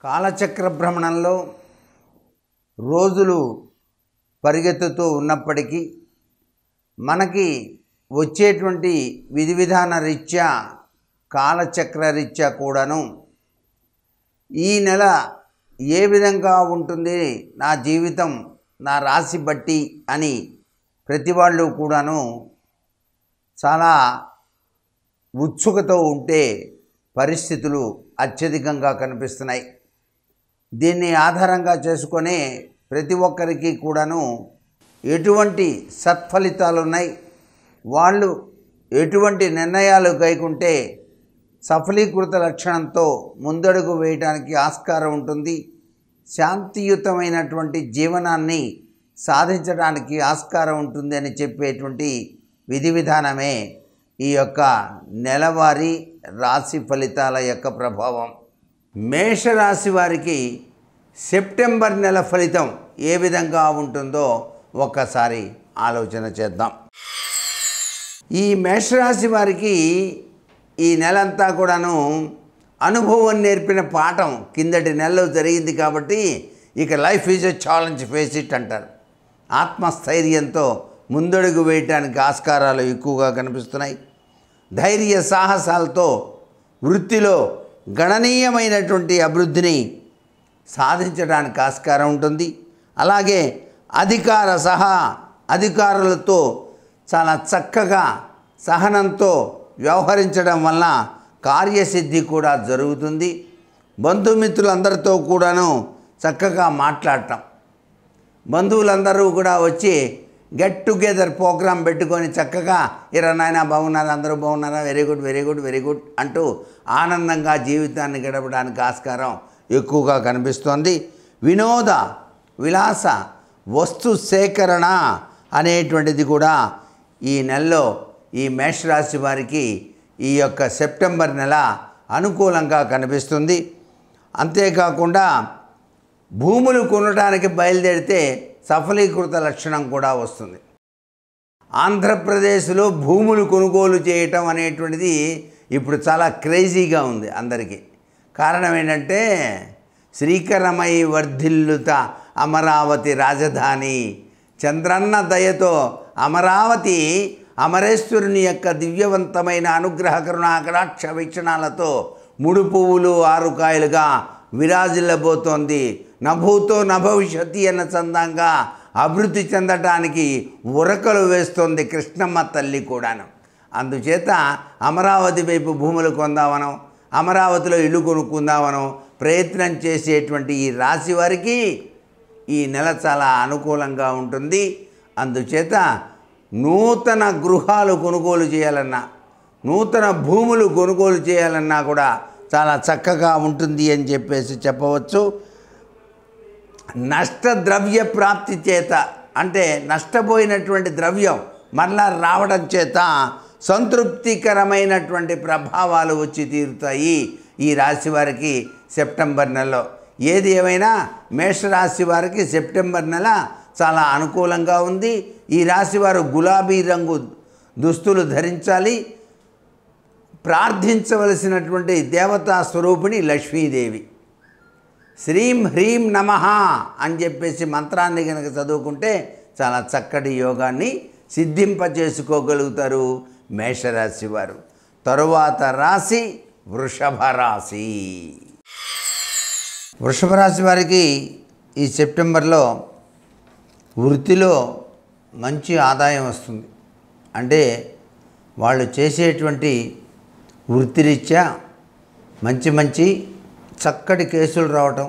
కాలచక్ర భ్రమణంలో రోజులు పరిగెత్తుతూ ఉన్నప్పటికీ మనకి వచ్చేటువంటి విధి విధాన రీత్యా కాలచక్ర రీత్యా కూడాను ఈ నెల ఏ విధంగా ఉంటుంది నా జీవితం నా రాశి బట్టి అని ప్రతి వాళ్ళు కూడాను చాలా ఉత్సుకతో ఉంటే పరిస్థితులు అత్యధికంగా కనిపిస్తున్నాయి. దీన్ని ఆధారంగా చేసుకొని ప్రతి ఒక్కరికి కూడాను ఎటువంటి సత్ఫలితాలు ఉన్నాయి, వాళ్ళు ఎటువంటి నిర్ణయాలు కైకుంటే సఫలీకృత లక్షణంతో ముందడుగు వేయడానికి ఆస్కారం ఉంటుంది, శాంతియుతమైనటువంటి జీవనాన్ని సాధించడానికి ఆస్కారం ఉంటుంది అని చెప్పేటువంటి విధి విధానమే ఈ యొక్క నెలవారీ రాశి ఫలితాల యొక్క ప్రభావం. మేషరాశి వారికి సెప్టెంబర్ నెల ఫలితం ఏ విధంగా ఉంటుందో ఒక్కసారి ఆలోచన చేద్దాం. ఈ మేషరాశి వారికి ఈ నెలంతా కూడాను అనుభవం నేర్పిన పాఠం కిందటి నెలలో జరిగింది కాబట్టి ఇక life is a challenge, face it అంటారు. ఆత్మస్థైర్యంతో ముందడుగు వేయటానికి ఆస్కారాలు ఎక్కువగా కనిపిస్తున్నాయి. ధైర్య సాహసాలతో వృత్తిలో గణనీయమైనటువంటి అభివృద్ధిని సాధించడానికి ఆస్కారం ఉంటుంది. అలాగే అధికారులతో చాలా చక్కగా సహనంతో వ్యవహరించడం వలన కార్యసిద్ధి కూడా జరుగుతుంది. బంధుమిత్రులందరితో కూడాను చక్కగా మాట్లాడటం, బంధువులందరూ కూడా వచ్చి గెట్ టుగెదర్ ప్రోగ్రాం పెట్టుకొని చక్కగా నాయన బాగున్నారా, అందరూ బాగున్నారా, very good very good very good అంటూ ఆనందంగా జీవితాన్ని గడపడానికి ఆస్కారం ఎక్కువగా కనిపిస్తోంది. వినోద విలాస వస్తు సేకరణ అనేటువంటిది కూడా ఈ నెలలో ఈ మేషరాశి వారికి ఈ యొక్క సెప్టెంబర్ నెల అనుకూలంగా కనిపిస్తుంది. అంతేకాకుండా భూములు కొనడానికి బయలుదేరితే సఫలీకృత లక్షణం కూడా వస్తుంది. ఆంధ్రప్రదేశ్లో భూములు కొనుగోలు చేయటం అనేటువంటిది ఇప్పుడు చాలా క్రేజీగా ఉంది అందరికీ. కారణం ఏంటంటే శ్రీకరమై వర్ధిల్లుత అమరావతి రాజధాని, చంద్రన్న దయతో అమరావతి అమరేశ్వరుని యొక్క దివ్యవంతమైన అనుగ్రహ కరుణా కటాక్ష వీక్షణాలతో 3 పువ్వులు 6 కాయలుగా విరాజిల్లబోతోంది. నభూతో నభవిష్యతి అన్న చందంగా అభివృద్ధి చెందటానికి ఉరకలు వేస్తోంది కృష్ణమ్మ తల్లి కూడాను. అందుచేత అమరావతి వైపు భూములు కొందామనో, అమరావతిలో ఇల్లు కొనుక్కుందామనో ప్రయత్నం చేసేటువంటి ఈ రాశి వారికి ఈ నెల చాలా అనుకూలంగా ఉంటుంది. అందుచేత నూతన గృహాలు కొనుగోలు చేయాలన్నా, నూతన భూములు కొనుగోలు చేయాలన్నా కూడా చాలా చక్కగా ఉంటుంది అని చెప్పవచ్చు. నష్టద్రవ్య ప్రాప్తి చేత, అంటే నష్టపోయినటువంటి ద్రవ్యం మరలా రావడం చేత సంతృప్తికరమైనటువంటి ప్రభావాలు వచ్చి తీరుతాయి ఈ రాశి వారికి సెప్టెంబర్ నెలలో. ఏది ఏమైనా మేషరాశి వారికి సెప్టెంబర్ నెల చాలా అనుకూలంగా ఉంది. ఈ రాశి వారు గులాబీ రంగు దుస్తులు ధరించాలి. ప్రార్థించవలసినటువంటి దేవతా స్వరూపిణి లక్ష్మీదేవి. శ్రీం హ్రీం నమః అని చెప్పేసి మంత్రాన్ని కనుక చదువుకుంటే చాలా చక్కటి యోగాన్ని సిద్ధింపచేసుకోగలుగుతారు మేషరాశి వారు. తరువాత రాశి వృషభ రాశి. వృషభ రాశి వారికి ఈ సెప్టెంబర్లో వృత్తిలో మంచి ఆదాయం వస్తుంది. అంటే వాళ్ళు చేసేటువంటి వృత్తిరీత్యా మంచి చక్కటి కేసులు రావటం,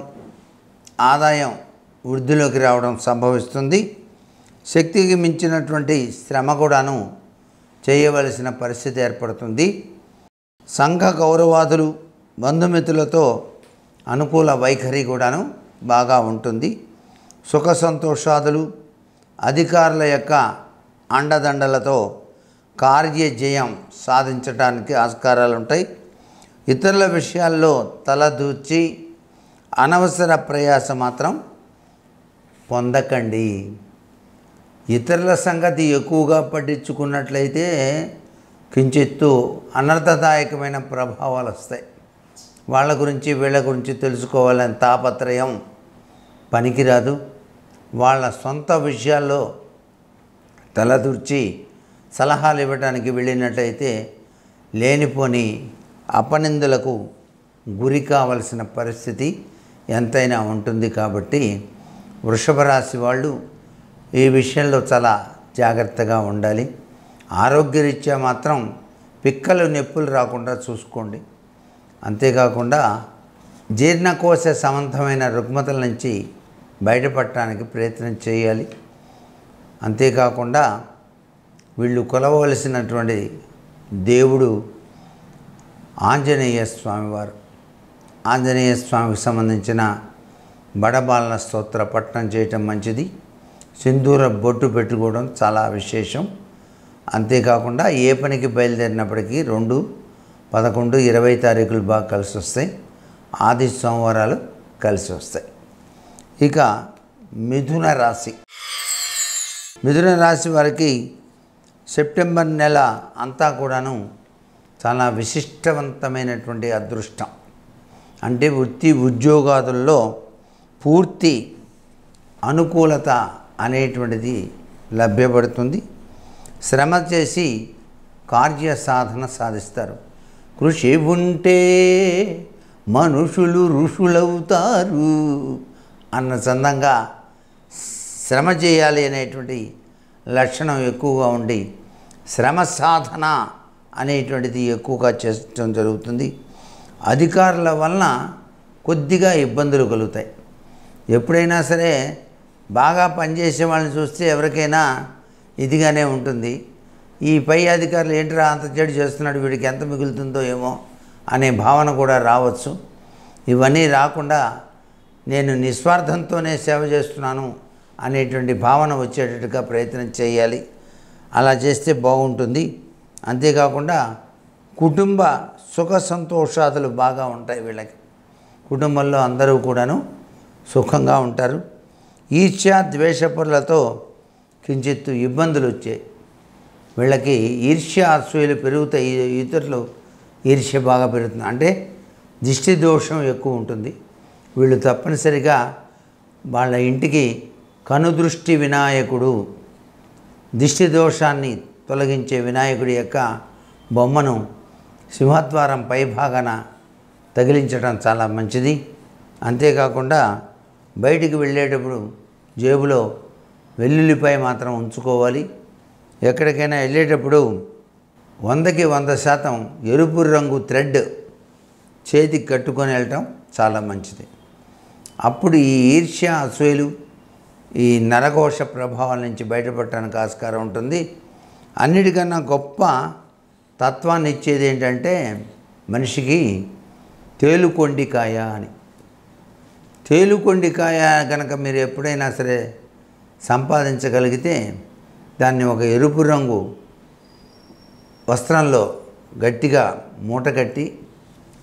ఆదాయం వృద్ధిలోకి రావడం సంభవిస్తుంది. శక్తికి మించినటువంటి శ్రమ కూడాను చేయవలసిన పరిస్థితి ఏర్పడుతుంది. సంఘ గౌరవాదులు బంధుమిత్రులతో అనుకూల వైఖరి కూడాను బాగా ఉంటుంది. సుఖ సంతోషాదులు అధికారుల యొక్క అండదండలతో కార్యజయం సాధించడానికి ఆస్కారాలు ఉంటాయి. ఇతరుల విషయాల్లో తలదూర్చి అనవసర ప్రయాస మాత్రం పొందకండి. ఇతరుల సంగతి ఎక్కువగా పట్టించుకున్నట్లయితే కించిత్తు అనర్థదాయకమైన ప్రభావాలు వస్తాయి. వాళ్ళ గురించి వీళ్ళ గురించి తెలుసుకోవాలని తాపత్రయం పనికిరాదు. వాళ్ళ సొంత విషయాల్లో తలదూర్చి సలహాలు ఇవ్వడానికి వెళ్ళినట్లయితే లేనిపోని అపనిందులకు గురి కావలసిన పరిస్థితి ఎంతైనా ఉంటుంది. కాబట్టి వృషభ రాశి వాళ్ళు ఈ విషయంలో చాలా జాగ్రత్తగా ఉండాలి. ఆరోగ్యరీత్యా మాత్రం పిక్కలు నొప్పులు రాకుండా చూసుకోండి. అంతేకాకుండా జీర్ణకోశ సంబంధమైన రుగ్మతల నుంచి బయటపడటానికి ప్రయత్నం చేయాలి. అంతేకాకుండా వీళ్ళు కొలవలసినటువంటి దేవుడు ఆంజనేయ స్వామివారు. ఆంజనేయ స్వామికి సంబంధించిన బడబాలన స్తోత్ర పఠనం చేయటం మంచిది. సింధూర బొట్టు పెట్టుకోవడం చాలా విశేషం. అంతేకాకుండా ఏ పనికి బయలుదేరినప్పటికీ 2, 11, 20 తారీఖులు బాగా కలిసి వస్తాయి. ఆది సోమవారాలు కలిసి వస్తాయి. ఇక మిథున రాశి. మిథున రాశి వారికి సెప్టెంబర్ నెల అంతా కూడాను చాలా విశిష్టవంతమైనటువంటి అదృష్టం. అంటే వృత్తి ఉద్యోగాదుల్లో పూర్తి అనుకూలత అనేటువంటిది లభ్యపడుతుంది. శ్రమ చేసి కార్యసాధన సాధిస్తారు. కృషి ఉంటే మనుషులు ఋషులవుతారు అన్న చందంగా శ్రమ చేయాలి అనేటువంటి లక్షణం ఎక్కువగా ఉండి శ్రమ సాధన అనేటువంటిది ఎక్కువగా చేయడం జరుగుతుంది. అధికారుల వలన కొద్దిగా ఇబ్బందులు కలుగుతాయి. ఎప్పుడైనా సరే బాగా పనిచేసే వాళ్ళని చూస్తే ఎవరికైనా ఇదిగానే ఉంటుంది. ఈ పై అధికారులు ఏంట్రా అంత చెడు చేస్తున్నాడు, వీడికి ఎంత మిగులుతుందో ఏమో అనే భావన కూడా రావచ్చు. ఇవన్నీ రాకుండా నేను నిస్వార్థంతోనే సేవ చేస్తున్నాను అనేటువంటి భావన వచ్చేటట్టుగా ప్రయత్నం చేయాలి. అలా చేస్తే బాగుంటుంది. అంతేకాకుండా కుటుంబ సుఖ సంతోషాదులు బాగా ఉంటాయి. వీళ్ళకి కుటుంబంలో అందరూ కూడాను సుఖంగా ఉంటారు. ఈర్ష్య ద్వేషపరులతో కించిత్తు ఇబ్బందులు వచ్చాయి. వీళ్ళకి ఈర్ష్య అసూయలు పెరుగుతాయి. ఇతరులు ఈర్ష్య బాగా పెరుగుతుంది. అంటే దిష్టి దోషం ఎక్కువ ఉంటుంది. వీళ్ళు తప్పనిసరిగా వాళ్ళ ఇంటికి కనుదృష్టి వినాయకుడు, దిష్టి దోషాన్ని తొలగించే వినాయకుడి యొక్క బొమ్మను సింహద్వారం పై భాగాన తగిలించడం చాలా మంచిది. అంతేకాకుండా బయటికి వెళ్ళేటప్పుడు జేబులో వెల్లుల్లిపాయ మాత్రం ఉంచుకోవాలి. ఎక్కడికైనా వెళ్ళేటప్పుడు 100కి 100% ఎరుపు రంగు థ్రెడ్ చేతికి కట్టుకొని వెళ్ళటం చాలా మంచిది. అప్పుడు ఈ ఈర్ష్య అసూయలు ఈ నరఘోష ప్రభావాల నుంచి బయటపడటానికి ఆస్కారం ఉంటుంది. అన్నిటికన్నా గొప్ప తత్వాన్ని ఇచ్చేది ఏంటంటే మనిషికి తేలుకొండికాయ అని. తేలుకొండికాయ కనుక మీరు ఎప్పుడైనా సరే సంపాదించగలిగితే దాన్ని ఒక ఎరుపు రంగు వస్త్రంలో గట్టిగా మూట కట్టి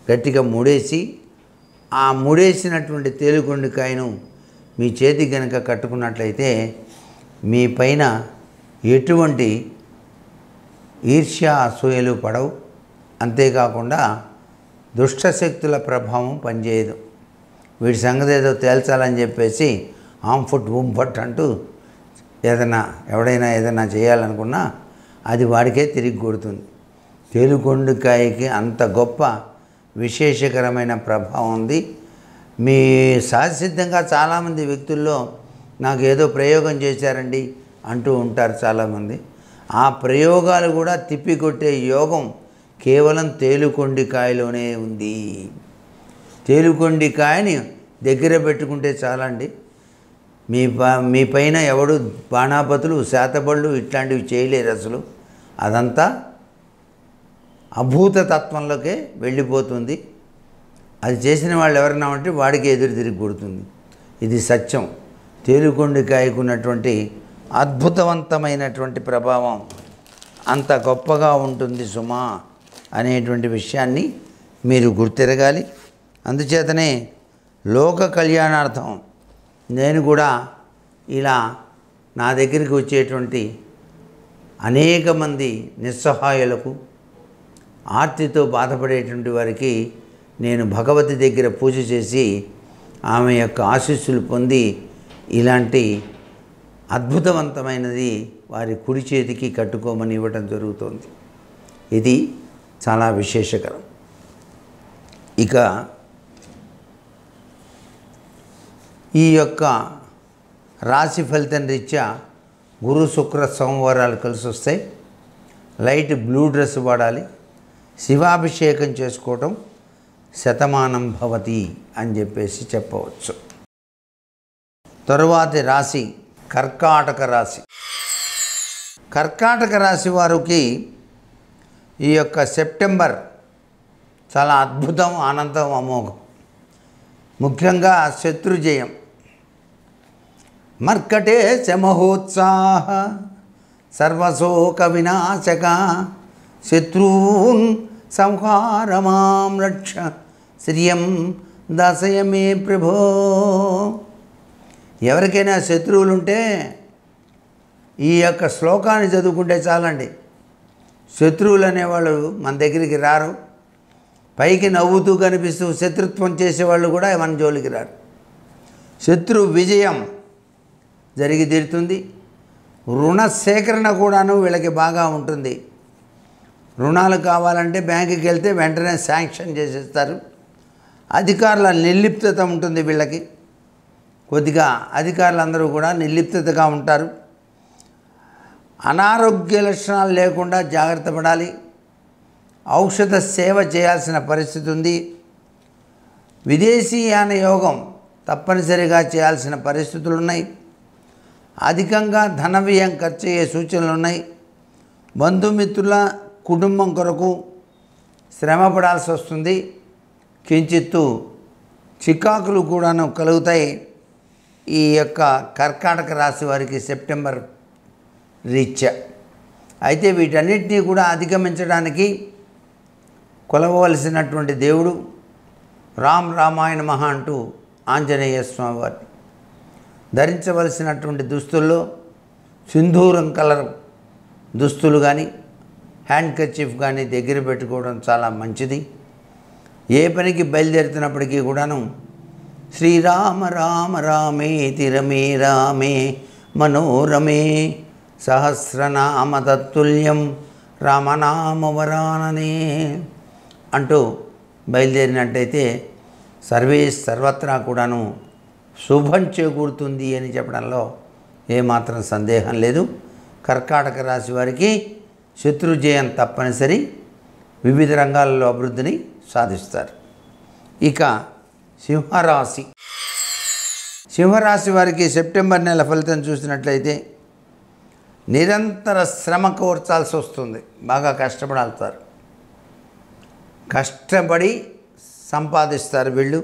గట్టిగా ముడేసి ఆ ముడేసినటువంటి తేలుకొండికాయను మీ చేతికి కనుక కట్టుకున్నట్లయితే మీ పైన ఎటువంటి ఈర్ష్య అసూయలు పడవు. అంతేకాకుండా దుష్టశక్తుల ప్రభావం పనిచేయదు. వీడి సంగతి ఏదో తేల్చాలని చెప్పేసి ఆంఫుట్ ఉంఫట్ అంటూ ఎవడైనా ఏదైనా చేయాలనుకున్నా అది వాడికే తిరిగి కొడుతుంది. తేలుకొండికాయకి అంత గొప్ప విశేషకరమైన ప్రభావం ఉంది. మీ సహజసిద్ధంగా చాలామంది వ్యక్తుల్లో నాకు ఏదో ప్రయోగం చేశారండి అంటూ ఉంటారు చాలామంది. ఆ ప్రయోగాలు కూడా తిప్పికొట్టే యోగం కేవలం తేలుకొండికాయలోనే ఉంది. తేలుకొండికాయని దగ్గర పెట్టుకుంటే చాలండి. మీ పైన ఎవడు బాణాపతులు శాతబళ్ళు ఇట్లాంటివి చేయలేరు అసలు. అదంతా అభూత తత్వంలోకే వెళ్ళిపోతుంది. అది చేసిన వాళ్ళు ఎవరన్నా ఉంటే వాడికి ఎదురు తిరిగి కొడుతుంది. ఇది సత్యం. తేలుకొండికాయకున్నటువంటి అద్భుతవంతమైనటువంటి ప్రభావం అంత గొప్పగా ఉంటుంది సుమా అనేటువంటి విషయాన్ని మీరు గుర్తెరగాలి. అందుచేతనే లోక కళ్యాణార్థం నేను కూడా ఇలా నా దగ్గరికి వచ్చేటువంటి అనేక మంది నిస్సహాయులకు ఆర్తితో బాధపడేటువంటి వారికి నేను భగవతి దగ్గర పూజ చేసి ఆమె యొక్క ఆశీస్సులు పొంది ఇలాంటి అద్భుతవంతమైనది వారి కుడి చేతికి కట్టుకోమని ఇవ్వటం జరుగుతుంది. ఇది చాలా విశేషకరం. ఇక ఈ యొక్క రాశి ఫలితం రీత్యా గురు శుక్ర సోమవారాలు కలిసి వస్తాయి. లైట్ బ్లూ డ్రెస్ వాడాలి. శివాభిషేకం చేసుకోవటం శతమానం భవతి అని చెప్పేసి చెప్పవచ్చు. తరువాతి రాశి కర్కాటక రాశి. కర్కాటక రాశి వారికి ఈ యొక్క సెప్టెంబర్ చాలా అద్భుతం, ఆనందం, అమోఘం. ముఖ్యంగా శత్రుజయం. మర్కటే శమహోత్సాహ సర్వశోక వినాశక శత్రూన్ సంహారమాం రక్ష శ్రియం దశయ మే ప్రభో. ఎవరికైనా శత్రువులుంటే ఈ యొక్క శ్లోకాన్ని చదువుకుంటే చాలండి. శత్రువులు అనేవాళ్ళు మన దగ్గరికి రారు. పైకి నవ్వుతూ కనిపిస్తూ శత్రుత్వం చేసేవాళ్ళు కూడా మన జోలికి రారు. శత్రు విజయం జరిగి తీరుతుంది. రుణ సేకరణ కూడాను వీళ్ళకి బాగా ఉంటుంది. రుణాలు కావాలంటే బ్యాంకుకి వెళ్తే వెంటనే శాంక్షన్ చేసేస్తారు. అధికారుల నిర్లిప్తత ఉంటుంది వీళ్ళకి. కొద్దిగా అధికారులందరూ కూడా నిర్లిప్తతగా ఉంటారు. అనారోగ్య లక్షణాలు లేకుండా జాగ్రత్త పడాలి. ఔషధ సేవ చేయాల్సిన పరిస్థితి ఉంది. విదేశీయాన యోగం తప్పనిసరిగా చేయాల్సిన పరిస్థితులు ఉన్నాయి. అధికంగా ధన వ్యయం ఖర్చు అయ్యే సూచనలు ఉన్నాయి. బంధుమిత్రుల కుటుంబం కొరకు శ్రమ పడాల్సి వస్తుంది. కించిత్తు చికాకులు కూడాను కలుగుతాయి. ఈ యొక్క కర్కాటక రాశి వారికి సెప్టెంబర్ రీత్యా. అయితే వీటన్నిటినీ కూడా అధిగమించడానికి కొలవవలసినటువంటి దేవుడు రామాయణ మహా అంటూ ఆంజనేయ స్వామి వారిని ధరించవలసినటువంటి దుస్తుల్లో సింధూరం కలర్ దుస్తులు కానీ హ్యాండ్ కర్చీఫ్ కానీ దగ్గర పెట్టుకోవడం చాలా మంచిది. ఏ పనికి బయలుదేరుతున్నప్పటికీ కూడాను శ్రీరామ రామ రామేతి రమే రామే మనోరమే సహస్రనామ తత్తుల్యం రామనామవరాననే అంటూ బయలుదేరినట్టయితే సర్వత్రా కూడాను శుభం చేకూరుతుంది అని చెప్పడంలో ఏమాత్రం సందేహం లేదు. కర్కాటక రాశి వారికి శత్రుజయం తప్పనిసరి. వివిధ రంగాలలో అభివృద్ధిని సాధిస్తారు. ఇక సింహరాశి. సింహరాశి వారికి సెప్టెంబర్ నెల ఫలితం చూసినట్లయితే నిరంతర శ్రమ కోర్చాల్సి వస్తుంది. బాగా కష్టపడాల్తారు. కష్టపడి సంపాదిస్తారు వీళ్ళు.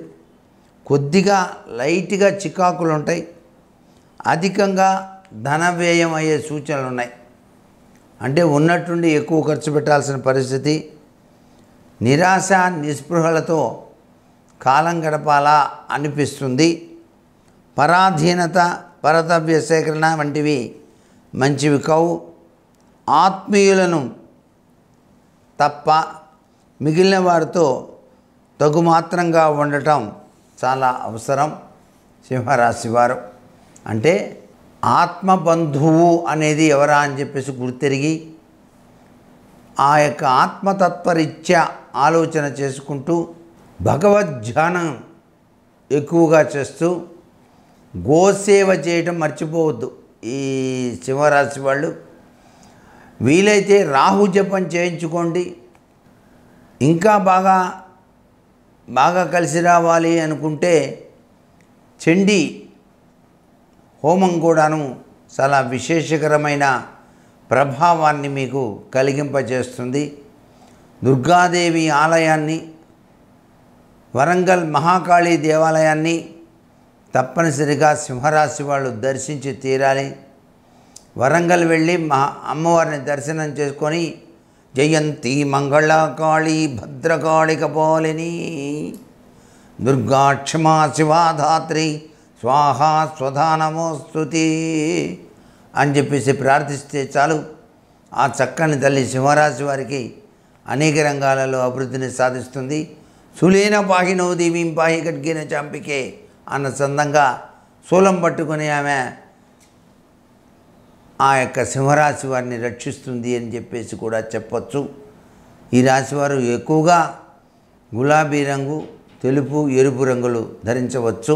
కొద్దిగా లైట్గా చికాకులు ఉంటాయి. అధికంగా ధన వ్యయం అయ్యే సూచనలు ఉన్నాయి. అంటే ఉన్నట్టుండి ఎక్కువ ఖర్చు పెట్టాల్సిన పరిస్థితి. నిరాశ నిస్పృహలతో కాలం గడపాలా అనిపిస్తుంది. పరాధీనత, పరతవ్య సేకరణ వంటివి మంచివి కావు. ఆత్మీయులను తప్ప మిగిలిన వారితో తగుమాత్రంగా ఉండటం చాలా అవసరం. సింహరాశి వారు అంటే ఆత్మబంధువు అనేది ఎవరా అని చెప్పేసి గుర్తెరిగి ఆ యొక్క ఆత్మతత్వరీత్యా ఆలోచన చేసుకుంటూ భగవద్ధ్యానం ఎక్కువగా చేస్తూ గోసేవ చేయటం మర్చిపోవద్దు. ఈ సింహరాశి వాళ్ళు వీలైతే రాహు జపం చేయించుకోండి. ఇంకా బాగా కలిసి రావాలి అనుకుంటే చండీ హోమం కూడాను చాలా విశేషకరమైన ప్రభావాన్ని మీకు కలిగింపజేస్తుంది. దుర్గాదేవి ఆలయాన్ని, వరంగల్ మహాకాళీ దేవాలయాన్ని తప్పనిసరిగా సింహరాశి వాళ్ళు దర్శించి తీరాలి. వరంగల్ వెళ్ళి అమ్మవారిని దర్శనం చేసుకొని జయంతి మంగళకాళీ భద్రకాళి కపాలిని దుర్గా క్షమా శివాధాత్రి స్వాహా స్వధా నమోస్తుతి అని చెప్పేసి ప్రార్థిస్తే చాలు. ఆ చక్కని తల్లి సింహరాశి వారికి అనేక రంగాలలో అభివృద్ధిని సాధిస్తుంది. సులేన పాహినో దేవీం పాహి ఖడ్గేన చాంపికే అన్న చందంగా శూలం పట్టుకుని ఆమె ఆ యొక్క సింహరాశి వారిని రక్షిస్తుంది అని చెప్పేసి కూడా చెప్పచ్చు. ఈ రాశివారు ఎక్కువగా గులాబీ రంగు, తెలుపు, ఎరుపు రంగులు ధరించవచ్చు.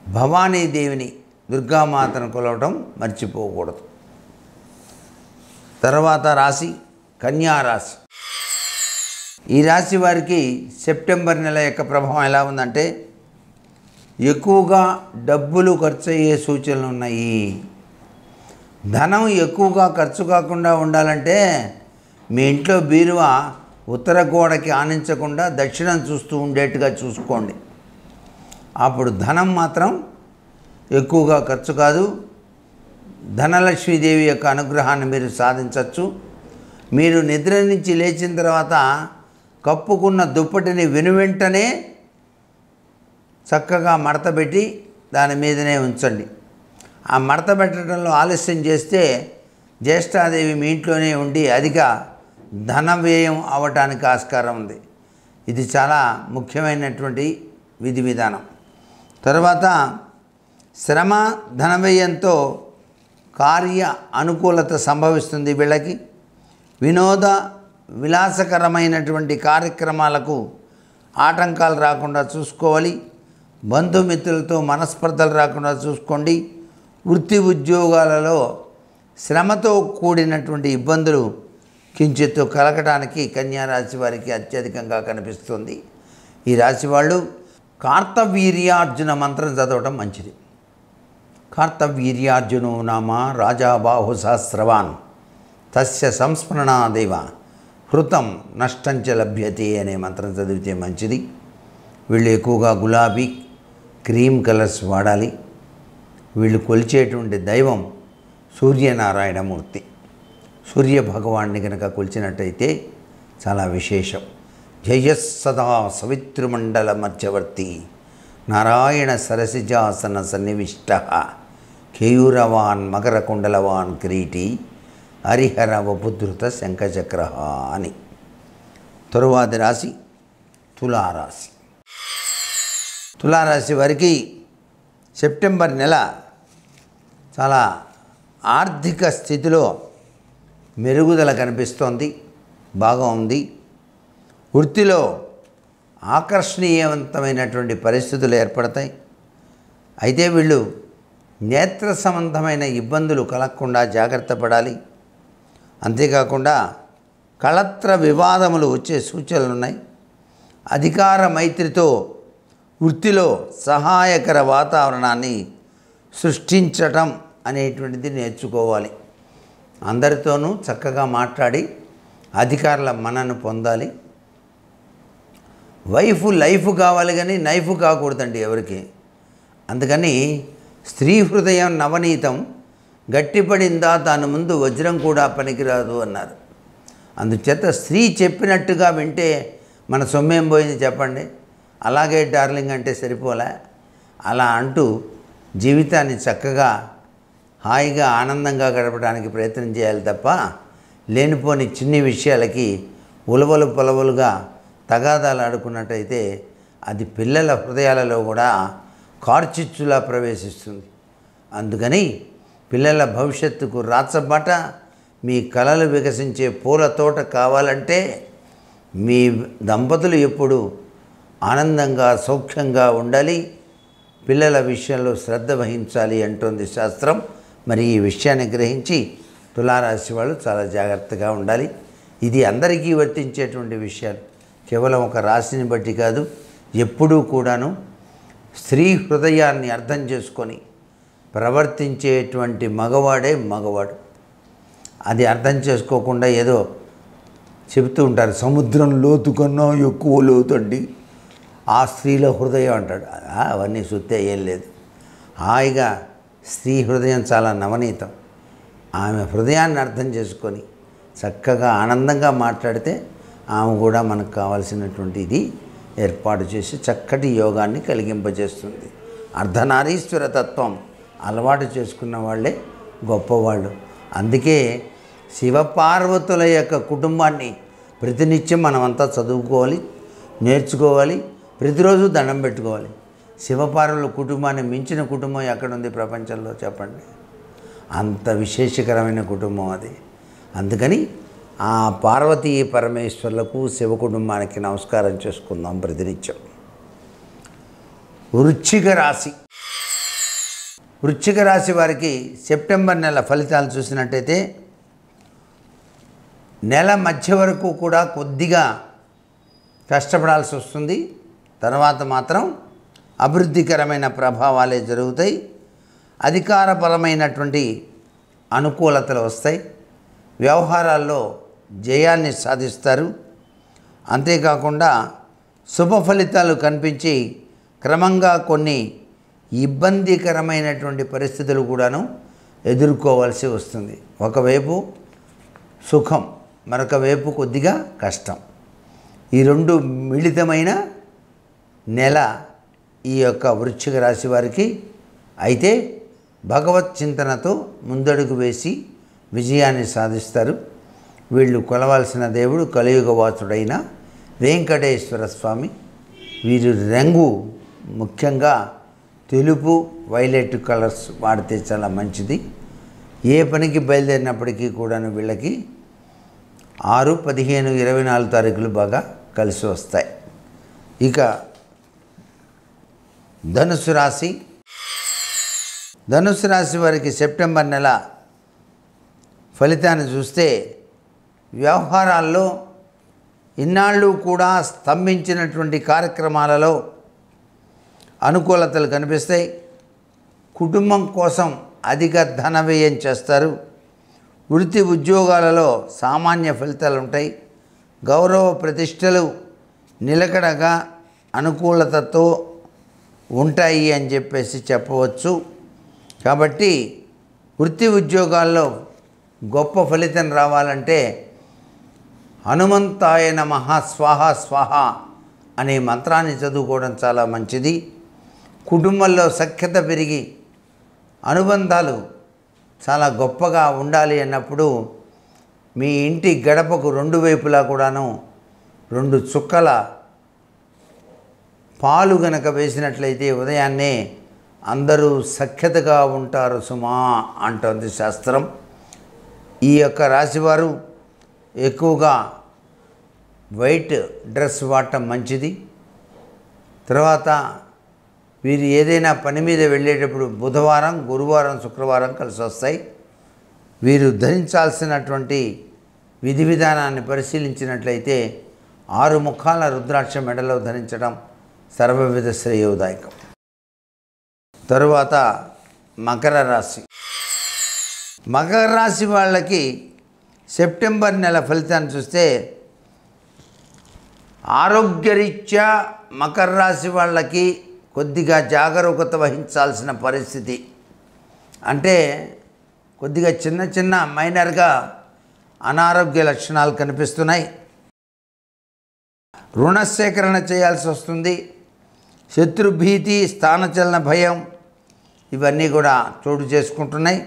భవానీదేవిని, దుర్గామాతను కొలవటం మర్చిపోకూడదు. తర్వాత రాశి కన్యా రాశి. ఈ రాశి వారికి సెప్టెంబర్ నెల యొక్క ప్రభావం ఎలా ఉందంటే ఎక్కువగా డబ్బులు ఖర్చు అయ్యే సూచనలు ఉన్నాయి. ధనం ఎక్కువగా ఖర్చు కాకుండా ఉండాలంటే మీ ఇంట్లో బీరువా ఉత్తర గోడకి ఆనించకుండా దక్షిణం చూస్తూ ఉండేట్టుగా చూసుకోండి. అప్పుడు ధనం మాత్రం ఎక్కువగా ఖర్చు కాదు. ధనలక్ష్మీదేవి యొక్క అనుగ్రహాన్ని మీరు సాధించవచ్చు. మీరు నిద్ర నుంచి లేచిన తర్వాత కప్పుకున్న దుప్పటిని వెనువెంటనే చక్కగా మడతపెట్టి దాని మీదనే ఉంచండి. ఆ మడత పెట్టడంలో ఆలస్యం చేస్తే జ్యేష్ఠాదేవి మీ ఇంట్లోనే ఉండి అధిక ధన వ్యయం అవ్వటానికి ఆస్కారం ఉంది. ఇది చాలా ముఖ్యమైనటువంటి విధి విధానం. తర్వాత శ్రమ ధన వ్యయంతో కార్య అనుకూలత సంభవిస్తుంది. వీళ్ళకి వినోద విలాసకరమైనటువంటి కార్యక్రమాలకు ఆటంకాలు రాకుండా చూసుకోవాలి. బంధుమిత్రులతో మనస్పర్ధలు రాకుండా చూసుకోండి. వృత్తి ఉద్యోగాలలో శ్రమతో కూడినటువంటి ఇబ్బందులు కించిత్తు కలగడానికి కన్యారాశి వారికి అత్యధికంగా కనిపిస్తుంది. ఈ రాశి వాళ్ళు కార్తవీర్యార్జున మంత్రం చదవటం మంచిది. కార్తవీర్యార్జునో నామ రాజా బాహు సహస్రవాన్ తస్య సంస్మరణాదేవ హృతం నష్టంచ లభ్యతే అనే మంత్రం చదివితే మంచిది. వీళ్ళు ఎక్కువగా గులాబీ, క్రీమ్ కలర్స్ వాడాలి. వీళ్ళు కొలిచేటువంటి దైవం సూర్యనారాయణమూర్తి. సూర్య భగవాన్ని కనుక కొలిచినట్టయితే చాలా విశేషం. జయస్సదా సవితృమండల మధ్యవర్తి నారాయణ సరసిజాసన సన్నివిష్ట కేయూరవాన్ మకర కుండలవాన్ కిరీటి హరిహర వపుధృత శంఖచక్ర అని. తరువాతి రాశి తులారాశి. తులారాశి వారికి సెప్టెంబర్ నెల చాలా ఆర్థిక స్థితిలో మెరుగుదల కనిపిస్తోంది. బాగా ఉంది. వృత్తిలో ఆకర్షణీయవంతమైనటువంటి పరిస్థితులు ఏర్పడతాయి. అయితే వీళ్ళు నేత్ర సంబంధమైన ఇబ్బందులు కలగకుండా జాగ్రత్త పడాలి. అంతేకాకుండా కళత్ర వివాదములు వచ్చే సూచనలు ఉన్నాయి. అధికార మైత్రితో వృత్తిలో సహాయకర వాతావరణాన్ని సృష్టించటం అనేటువంటిది నేర్చుకోవాలి. అందరితోనూ చక్కగా మాట్లాడి అధికారుల మన్ననను పొందాలి. లైఫ్ కావాలి కానీ నైఫ్ కాకూడదండి ఎవరికి. అందుకని స్త్రీ హృదయం నవనీతం గట్టిపడిందా దాని ముందు వజ్రం కూడా పనికిరాదు అన్నారు. అందుచేత స్త్రీ చెప్పినట్టుగా వింటే మన సొమ్మేం పోయింది చెప్పండి. అలాగే డార్లింగ్ అంటే సరిపోలే. అలా అంటూ జీవితాన్ని చక్కగా హాయిగా ఆనందంగా గడపడానికి ప్రయత్నం చేయాలి తప్ప లేనిపోని చిన్ని విషయాలకి ఉలవలు పొలవలుగా తగాదాలు ఆడుకున్నట్టయితే అది పిల్లల హృదయాలలో కూడా కార్చిచ్చులా ప్రవేశిస్తుంది. అందుకని పిల్లల భవిష్యత్తుకు రాచబాట, మీ కలలు వికసించే పూల తోట కావాలంటే మీ దంపతులు ఎప్పుడు ఆనందంగా సౌఖ్యంగా ఉండాలి. పిల్లల విషయంలో శ్రద్ధ వహించాలి అంటోంది శాస్త్రం. మరి ఈ విషయాన్ని గ్రహించి తులారాశి వాళ్ళు చాలా జాగ్రత్తగా ఉండాలి. ఇది అందరికీ వర్తించేటువంటి విషయాలు, కేవలం ఒక రాశిని బట్టి కాదు. ఎప్పుడూ కూడాను స్త్రీ హృదయాన్ని అర్థం చేసుకొని ప్రవర్తించేటువంటి మగవాడే మగవాడు. అది అర్థం చేసుకోకుండా ఏదో చెబుతూ ఉంటారు, సముద్రం లోతు కన్నా ఎక్కువ లోతండి ఆ స్త్రీల హృదయం అంటాడు. అవన్నీ సుత్తే ఏం లేదు. హాయిగా స్త్రీ హృదయం చాలా నవనీతం. ఆమె హృదయాన్ని అర్థం చేసుకొని చక్కగా ఆనందంగా మాట్లాడితే ఆమె కూడా మనకు కావాల్సినటువంటి ఇది ఏర్పాటు చేసి చక్కటి యోగాన్ని కలిగింపజేస్తుంది. అర్ధనారీశ్వర తత్వం అలవాటు చేసుకున్న వాళ్ళే గొప్పవాళ్ళు. అందుకే శివపార్వతుల యొక్క కుటుంబాన్ని ప్రతినిత్యం మనమంతా చదువుకోవాలి, నేర్చుకోవాలి, ప్రతిరోజు దండం పెట్టుకోవాలి. శివపార్వతుల కుటుంబాన్ని మించిన కుటుంబం ఎక్కడుంది ప్రపంచంలో చెప్పండి? అంత విశేషకరమైన కుటుంబం అది. అందుకని ఆ పార్వతీ పరమేశ్వర్లకు శివ కుటుంబానికి నమస్కారం చేసుకుందాం ప్రతినిత్యం. వృశ్చిక రాశి. వృశ్చిక రాశి వారికి సెప్టెంబర్ నెల ఫలితాలు చూసినట్టయితే నెల మధ్య వరకు కూడా కొద్దిగా కష్టపడాల్సి వస్తుంది. తర్వాత మాత్రం అభివృద్ధికరమైన ప్రభావాలే జరుగుతాయి. అధికారపరమైనటువంటి అనుకూలతలు వస్తాయి. వ్యవహారాల్లో జయాన్ని సాధిస్తారు. అంతేకాకుండా శుభ ఫలితాలు కనిపించి క్రమంగా కొన్ని ఇబ్బందికరమైనటువంటి పరిస్థితులు కూడాను ఎదుర్కోవాల్సి వస్తుంది. ఒకవైపు సుఖం, మరొక వైపు కొద్దిగా కష్టం. ఈ రెండు మిళితమైన నెల ఈ యొక్క వృశ్చిక రాశి వారికి. అయితే భగవత్ చింతనతో ముందడుగు వేసి విజయాన్ని సాధిస్తారు. వీళ్ళు కొలవాల్సిన దేవుడు కలియుగవాసుడైన వెంకటేశ్వర స్వామి. వీరి రంగు ముఖ్యంగా తెలుపు, వైలెట్ కలర్స్ వాడితే చాలా మంచిది. ఏ పనికి బయలుదేరినప్పటికీ కూడాను వీళ్ళకి 6, 15, 24 తారీఖులు బాగా కలిసి వస్తాయి. ఇక ధనుసు రాశి. ధనుసు రాశి వారికి సెప్టెంబర్ నెల ఫలితాన్ని చూస్తే వ్యవహారాల్లో ఇన్నాళ్ళు కూడా స్తంభించినటువంటి కార్యక్రమాలలో అనుకూలతలు కనిపిస్తాయి. కుటుంబం కోసం అధిక ధన వ్యయం చేస్తారు. వృత్తి ఉద్యోగాలలో సామాన్య ఫలితాలు ఉంటాయి. గౌరవ ప్రతిష్టలు నిలకడగా అనుకూలతతో ఉంటాయి అని చెప్పేసి చెప్పవచ్చు. కాబట్టి వృత్తి ఉద్యోగాల్లో గొప్ప ఫలితం రావాలంటే హనుమంతాయ నమః స్వాహ స్వాహ అనే మంత్రాన్ని చదువుకోవడం చాలా మంచిది. కుటుంబంలో సఖ్యత పెరిగి అనుబంధాలు చాలా గొప్పగా ఉండాలి అన్నప్పుడు మీ ఇంటి గడపకు 2 వైపులా కూడాను 2 చుక్కల పాలు గనక వేసినట్లయితే ఉదయాన్నే అందరూ సఖ్యతగా ఉంటారు సుమా అంటోంది శాస్త్రం. ఈ యొక్క రాశివారు ఎక్కువగా వైట్ డ్రెస్ వాడటం మంచిది. తర్వాత వీరు ఏదైనా పని మీద వెళ్ళేటప్పుడు బుధవారం, గురువారం, శుక్రవారం కలిసి వస్తాయి. వీరు ధరించాల్సినటువంటి విధి విధానాన్ని పరిశీలించినట్లయితే 6 ముఖాల రుద్రాక్ష మెడలో ధరించడం సర్వవిధ శ్రేయోదాయకం. తరువాత మకర రాశి. మకర రాశి వాళ్ళకి సెప్టెంబర్ నెల ఫలితాన్ని చూస్తే ఆరోగ్యరీత్యా మకర రాశి వాళ్ళకి కొద్దిగా జాగరూకత వహించాల్సిన పరిస్థితి. అంటే కొద్దిగా చిన్న చిన్న మైనర్గా అనారోగ్య లక్షణాలు కనిపిస్తున్నాయి. రుణ సేకరణ చేయాల్సి వస్తుంది. శత్రుభీతి, స్థానచలన భయం ఇవన్నీ కూడా చోటు చేసుకుంటున్నాయి.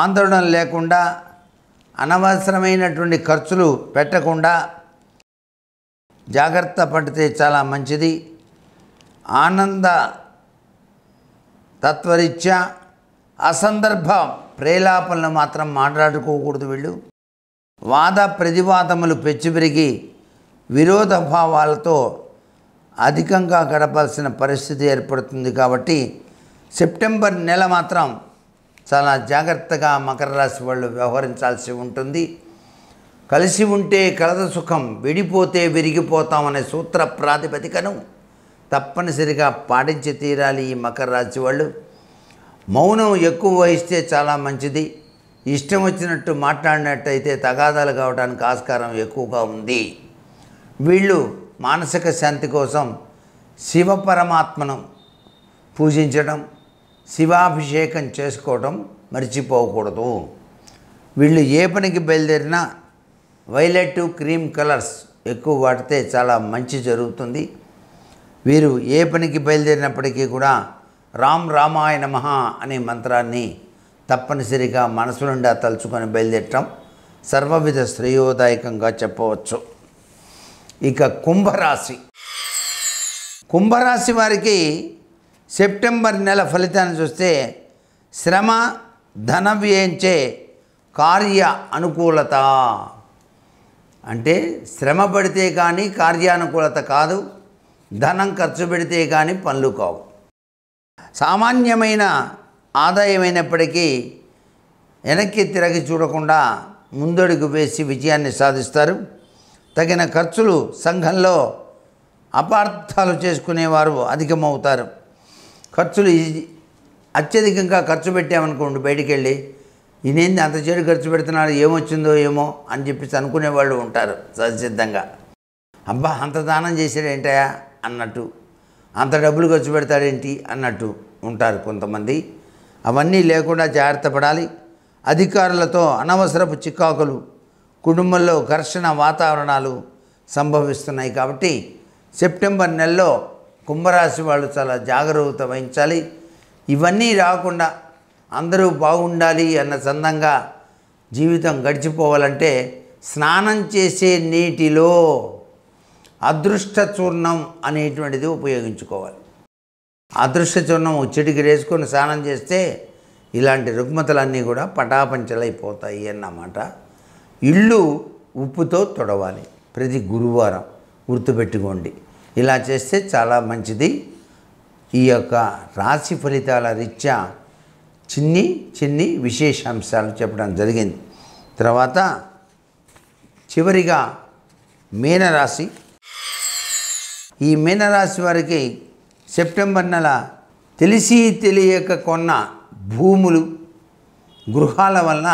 ఆందోళన లేకుండా అనవసరమైనటువంటి ఖర్చులు పెట్టకుండా జాగ్రత్త పడితే చాలా మంచిది. ఆనంద తత్వరీత్యా అసందర్భ ప్రేలాపనలు మాత్రం మాట్లాడుకోకూడదు. వీళ్ళు వాద ప్రతివాదములు పెచ్చిపెరిగి విరోధ భావాలతో అధికంగా గడపాల్సిన పరిస్థితి ఏర్పడుతుంది. కాబట్టి సెప్టెంబర్ నెల మాత్రం చాలా జాగ్రత్తగా మకర రాశి వాళ్ళు వ్యవహరించాల్సి ఉంటుంది. కలిసి ఉంటే కలద సుఖం, విడిపోతే విరిగిపోతామనే సూత్ర ప్రాతిపదికను తప్పనిసరిగా పాటించి తీరాలి ఈ మకర రాశి వాళ్ళు. మౌనం ఎక్కువ వహిస్తే చాలా మంచిది. ఇష్టం వచ్చినట్టు మాట్లాడినట్టయితే తగాదాలు కావడానికి ఆస్కారం ఎక్కువగా ఉంది. వీళ్ళు మానసిక శాంతి కోసం శివ పరమాత్మను పూజించడం, శివాభిషేకం చేసుకోవడం మర్చిపోకూడదు. వీళ్ళు ఏ పనికి బయలుదేరినా వైలెట్, క్రీమ్ కలర్స్ ఎక్కువ వాడితే చాలా మంచి జరుగుతుంది. వీరు ఏ పనికి బయలుదేరినప్పటికీ కూడా రామ్ రామాయ నమః అనే మంత్రాన్ని తప్పనిసరిగా మనసు నుండా తలుచుకొని బయలుదేరటం సర్వవిధ శ్రేయోదాయకంగా చెప్పవచ్చు. ఇక కుంభరాశి. కుంభరాశి వారికి సెప్టెంబర్ నెల ఫలితాన్ని చూస్తే శ్రమ, ధన వ్యయించే కార్య అనుకూలత. అంటే శ్రమ పడితే కానీ కార్యానుకూలత కాదు, ధనం ఖర్చు పెడితే కానీ పనులు కావు. సామాన్యమైన ఆదాయమైనప్పటికీ వెనక్కి తిరగి చూడకుండా ముందడుగు వేసి విజయాన్ని సాధిస్తారు. తగిన ఖర్చులు సంఘంలో అపార్థాలు చేసుకునేవారు అధికమవుతారు. ఖర్చులు అత్యధికంగా ఖర్చు పెట్టామనుకోండి, బయటికి వెళ్ళి ఈయనేంది అంత చెడు ఖర్చు పెడుతున్నాడు, ఏమొచ్చిందో ఏమో అని చెప్పేసి అనుకునేవాళ్ళు ఉంటారు సహజసిద్ధంగా. అబ్బా అంత దానం చేశాడేంటయా అన్నట్టు, అంత డబ్బులు ఖర్చు పెడతాడేంటి అన్నట్టు ఉంటారు కొంతమంది. అవన్నీ లేకుండా జాగ్రత్త పడాలి. అధికారులతో అనవసరపు చికాకులు, కుటుంబంలో ఘర్షణ వాతావరణాలు సంభవిస్తున్నాయి. కాబట్టి సెప్టెంబర్ నెలలో కుంభరాశి వాళ్ళు చాలా జాగరూకత వహించాలి. ఇవన్నీ రాకుండా అందరూ బాగుండాలి అన్న చందంగా జీవితం గడిచిపోవాలంటే స్నానం చేసే నీటిలో అదృష్ట చూర్ణం అనేటువంటిది ఉపయోగించుకోవాలి. అదృష్ట చూర్ణం చెట్టుకి వేసుకొని స్నానం చేస్తే ఇలాంటి రుగ్మతలన్నీ కూడా పటాపంచలైపోతాయి అన్నమాట. ఇల్లు ఉప్పుతో తొడవాలి ప్రతి గురువారం, గుర్తుపెట్టుకోండి. ఇలా చేస్తే చాలా మంచిది. ఈ యొక్క రాశి ఫలితాల రీత్యా చిన్ని విశేషాంశాలు చెప్పడం జరిగింది. తర్వాత చివరిగా మీనరాశి. ఈ మీనరాశి వారికి సెప్టెంబర్ నెల తెలిసి తెలియక కొన్న భూములు, గృహాల వలన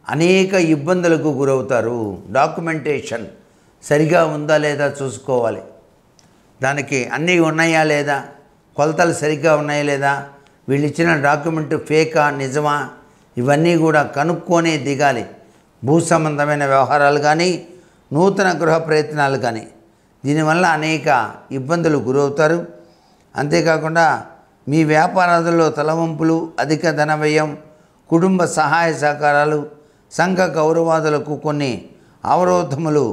అనేక ఇబ్బందులకు గురవుతారు. డాక్యుమెంటేషన్ సరిగా ఉందా లేదా చూసుకోవాలి. దానికి అన్నీ ఉన్నాయా లేదా, కొలతలు సరిగ్గా ఉన్నాయా లేదా, వీళ్ళు ఇచ్చిన డాక్యుమెంట్ ఫేకా నిజమా, ఇవన్నీ కూడా కనుక్కొనే దిగాలి. భూ సంబంధమైన వ్యవహారాలు కానీ, నూతన గృహ ప్రయత్నాలు కానీ దీనివల్ల అనేక ఇబ్బందులు గురవుతారు. అంతేకాకుండా మీ వ్యాపారాలలో తలవంపులు, అధిక ధన వ్యయం, కుటుంబ సహాయ సహకారాలు, సంఘ గౌరవాదులకు కొన్ని అవరోధములు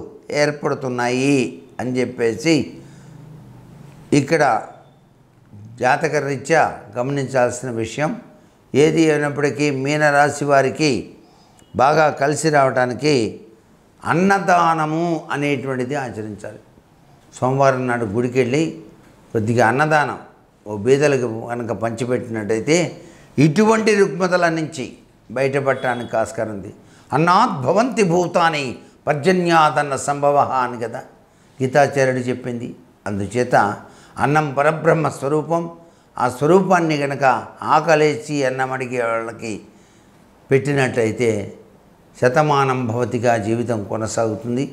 ఏర్పడుతున్నాయి అని చెప్పేసి ఇక్కడ జాతక రీత్యా గమనించాల్సిన విషయం. ఏది అయినప్పటికీ మీనరాశి వారికి బాగా కలిసి రావడానికి అన్నదానము అనేటువంటిది ఆచరించాలి. సోమవారం నాడు గుడికి వెళ్ళి కొద్దిగా అన్నదానం ఓ బీదలకు కనుక పంచిపెట్టినట్టయితే ఇటువంటి రుగ్మతల నుంచి బయటపడటానికి ఆస్కారం ఉంది. అన్నాత్ భవంతి భూతాని పర్జన్యాదన్న సంభవ అని కదా గీతాచార్యుడు చెప్పింది. అందుచేత అన్నం పరబ్రహ్మ స్వరూపం. ఆ స్వరూపాన్ని కనుక ఆకలేసి అన్నం అడిగే వాళ్ళకి పెట్టినట్లయితే శతమానం భవతిగా జీవితం కొనసాగుతుంది.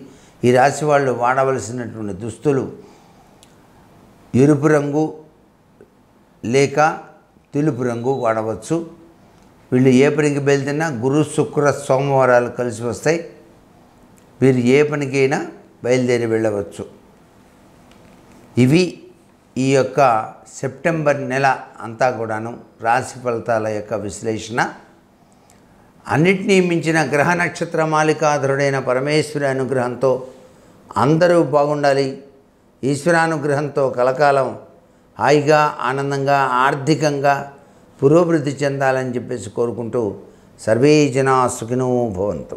ఈ రాశి వాళ్ళు వాడవలసినటువంటి దుస్తులు ఎరుపు రంగు లేక తెలుపు రంగు వాడవచ్చు. వీళ్ళు ఏ పనికి బయలుదేరినా గురు శుక్ర సోమవారాలు కలిసి వస్తాయి. వీరు ఏ పనికైనా బయలుదేరి వెళ్ళవచ్చు. ఇవి ఈ యొక్క సెప్టెంబర్ నెల అంతా కూడాను రాశి ఫలితాల యొక్క విశ్లేషణ. అన్నిటినీ మించిన గ్రహ నక్షత్ర మాలికాధరుడైన పరమేశ్వరి అనుగ్రహంతో అందరూ బాగుండాలి. ఈశ్వరానుగ్రహంతో కలకాలం హాయిగా, ఆనందంగా, ఆర్థికంగా పురోభివృద్ధి చెందాలని చెప్పేసి కోరుకుంటూ సర్వే జనా సుఖినో భవంతు.